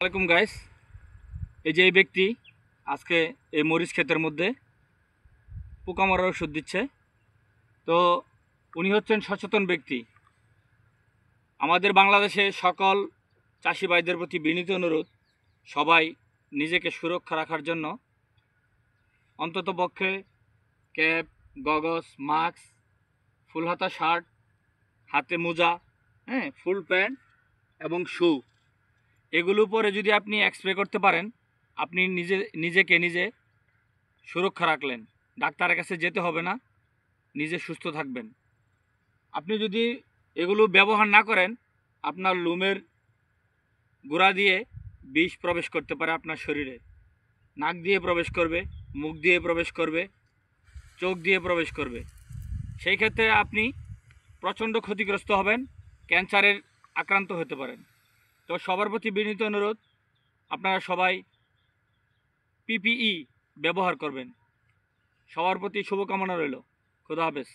আসসালামাইকুম গাইস। এই যে এই ব্যক্তি আজকে এই মরিচ ক্ষেতের মধ্যে পোকা মারার ওষুধ দিচ্ছে। তো উনি হচ্ছেন সচেতন ব্যক্তি। আমাদের বাংলাদেশে সকল চাষি ভাইদের প্রতি বিনীত অনুরোধ, সবাই নিজেকে সুরক্ষা রাখার জন্য অন্ততপক্ষে ক্যাপ, গগস, মাস্ক, ফুল হাতা শার্ট, হাতে মোজা, ফুল প্যান্ট এবং শু, এগুলো পরে যদি আপনি স্প্রে করতে পারেন, আপনি নিজে সুরক্ষা রাখলেন। ডাক্তারের কাছে যেতে হবে না, নিজে সুস্থ থাকবেন। আপনি যদি এগুলো ব্যবহার না করেন, আপনার লোমের গোড়া দিয়ে বিষ প্রবেশ করতে পারে আপনার শরীরে। নাক দিয়ে প্রবেশ করবে, মুখ দিয়ে প্রবেশ করবে, চোখ দিয়ে প্রবেশ করবে। সেই ক্ষেত্রে আপনি প্রচণ্ড ক্ষতিগ্রস্ত হবেন, ক্যান্সারের আক্রান্ত হতে পারেন। তো সবার প্রতি বিনীত অনুরোধ, আপনারা সবাই পিপিই ব্যবহার করবেন। সবার প্রতি শুভকামনা রইল। খোদা হাফেজ।